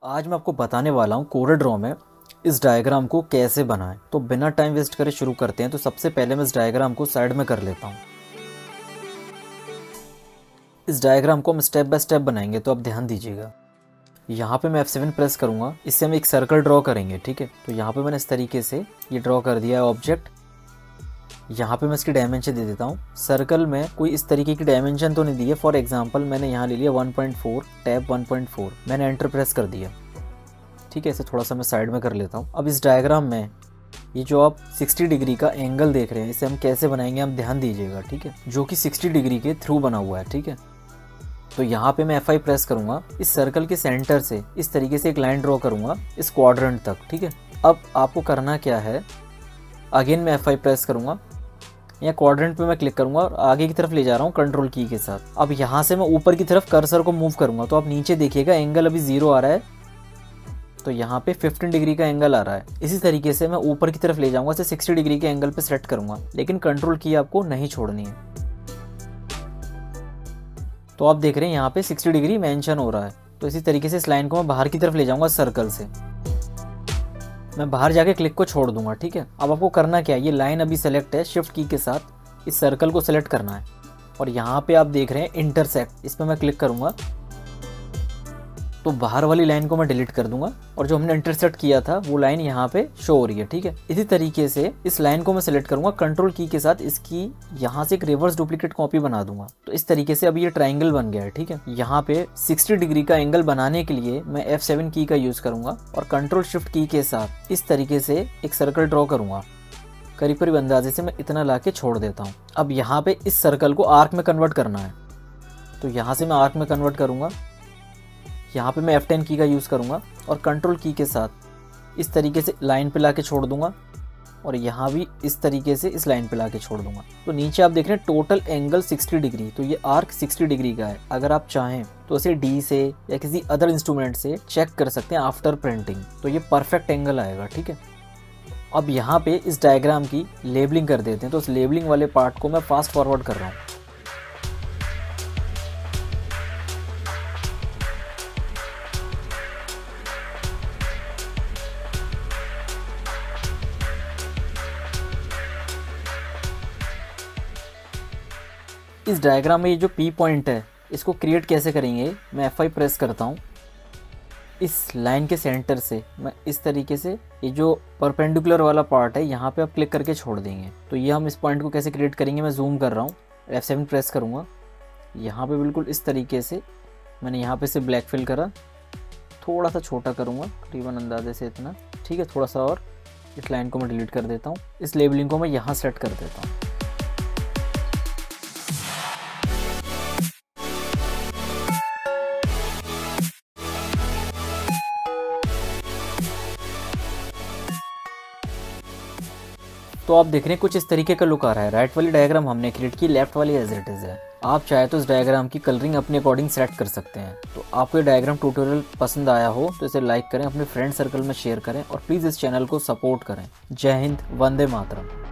आज मैं आपको बताने वाला हूँ कोरल में इस डायग्राम को कैसे बनाएं। तो बिना टाइम वेस्ट करे शुरू करते हैं। तो सबसे पहले मैं इस डायग्राम को साइड में कर लेता हूँ। इस डायग्राम को हम स्टेप बाय स्टेप बनाएंगे, तो आप ध्यान दीजिएगा। यहाँ पे मैं F7 प्रेस करूँगा, इससे हम एक सर्कल ड्रॉ करेंगे। ठीक है, तो यहाँ पे मैंने इस तरीके से ये ड्रॉ कर दिया है ऑब्जेक्ट। यहाँ पे मैं इसकी डायमेंशन दे देता हूँ। सर्कल में कोई इस तरीके की डायमेंशन तो नहीं दी है। फॉर एग्जांपल मैंने यहाँ ले लिया 1.4 टैब 1.4, मैंने एंटर प्रेस कर दिया। ठीक है, इसे थोड़ा सा मैं साइड में कर लेता हूँ। अब इस डायग्राम में ये जो आप 60 डिग्री का एंगल देख रहे हैं, इसे हम कैसे बनाएंगे आप ध्यान दीजिएगा। ठीक है, जो कि 60 डिग्री के थ्रू बना हुआ है। ठीक है, तो यहाँ पे मैं F5 प्रेस करूँगा। इस सर्कल के सेंटर से इस तरीके से एक लाइन ड्रॉ करूँगा इस क्वाड्रेंट तक। ठीक है, अब आपको करना क्या है, अगेन मैं F5 प्रेस करूँगा, या क्वाड्रेंट पे मैं क्लिक करूंगा और आगे की तरफ ले जा रहा हूँ कंट्रोल की के साथ। अब यहाँ से मैं ऊपर की तरफ कर्सर को मूव करूंगा, तो आप नीचे देखिएगा एंगल अभी 0 आ रहा है, तो यहाँ पे 15 डिग्री का एंगल आ रहा है। इसी तरीके से मैं ऊपर की तरफ ले जाऊंगा, इसे 60 डिग्री के एंगल पे सेट करूंगा, लेकिन कंट्रोल की आपको नहीं छोड़नी है। तो आप देख रहे हैं यहाँ पे 60 डिग्री मेंशन हो रहा है। तो इसी तरीके से इस लाइन को मैं बाहर की तरफ ले जाऊंगा सर्कल से। मैं बाहर जाके क्लिक को छोड़ दूंगा। ठीक है, अब आपको करना क्या है, ये लाइन अभी सेलेक्ट है, शिफ्ट की के साथ इस सर्कल को सेलेक्ट करना है और यहाँ पे आप देख रहे हैं इंटरसेक्ट, इस पर मैं क्लिक करूंगा तो बाहर वाली लाइन को मैं डिलीट कर दूंगा और जो हमने इंटरसेक्ट किया था वो लाइन यहाँ पे शो हो रही है। ठीक है, इसी तरीके से इस लाइन को मैं सेलेक्ट करूंगा, कंट्रोल की के साथ इसकी यहाँ से एक रिवर्स डुप्लीकेट कॉपी बना दूंगा। तो इस तरीके से अभी ये ट्राइंगल बन गया है। ठीक है, यहाँ पे 60 डिग्री का एंगल बनाने के लिए मैं F7 की का यूज करूंगा और कंट्रोल शिफ्ट की के साथ इस तरीके से एक सर्कल ड्रॉ करूंगा। करीब करीब अंदाजे से मैं इतना ला के छोड़ देता हूँ। अब यहाँ पे इस सर्कल को आर्क में कन्वर्ट करना है, तो यहाँ से मैं आर्क में कन्वर्ट करूंगा। यहाँ पे मैं F10 की का यूज़ करूँगा और कंट्रोल की के साथ इस तरीके से लाइन पे लाके छोड़ दूंगा और यहाँ भी इस तरीके से इस लाइन पे लाके छोड़ दूंगा। तो नीचे आप देख रहे हैं टोटल एंगल 60 डिग्री, तो ये आर्क 60 डिग्री का है। अगर आप चाहें तो इसे D से या किसी अदर इंस्ट्रूमेंट से चेक कर सकते हैं आफ्टर प्रिंटिंग, तो ये परफेक्ट एंगल आएगा। ठीक है, अब यहाँ पे इस डायग्राम की लेबलिंग कर देते हैं। तो इस लेबलिंग वाले पार्ट को मैं फास्ट फॉरवर्ड कर रहा हूँ। इस डायग्राम में ये जो P पॉइंट है, इसको क्रिएट कैसे करेंगे, मैं F5 प्रेस करता हूँ। इस लाइन के सेंटर से मैं इस तरीके से ये जो परपेंडिकुलर वाला पार्ट है यहाँ पे आप क्लिक करके छोड़ देंगे। तो ये हम इस पॉइंट को कैसे क्रिएट करेंगे, मैं जूम कर रहा हूँ, F7 प्रेस करूँगा। यहाँ पे बिल्कुल इस तरीके से मैंने यहाँ पे से ब्लैक फिल करा, थोड़ा सा छोटा करूँगा, करीबन अंदाजे से इतना। ठीक है, थोड़ा सा और इस लाइन को मैं डिलीट कर देता हूँ। इस लेबलिंग को मैं यहाँ सेट कर देता हूँ। तो आप देख रहे हैं कुछ इस तरीके का लुक आ रहा है। राइट वाली डायग्राम हमने क्रिएट की, लेफ्ट वाली एज इट इज है। आप चाहे तो इस डायग्राम की कलरिंग अपने अकॉर्डिंग सेट कर सकते हैं। तो आपको ये डायग्राम ट्यूटोरियल पसंद आया हो तो इसे लाइक करें, अपने फ्रेंड सर्कल में शेयर करें और प्लीज़ इस चैनल को सपोर्ट करें। जय हिंद, वंदे मातरम।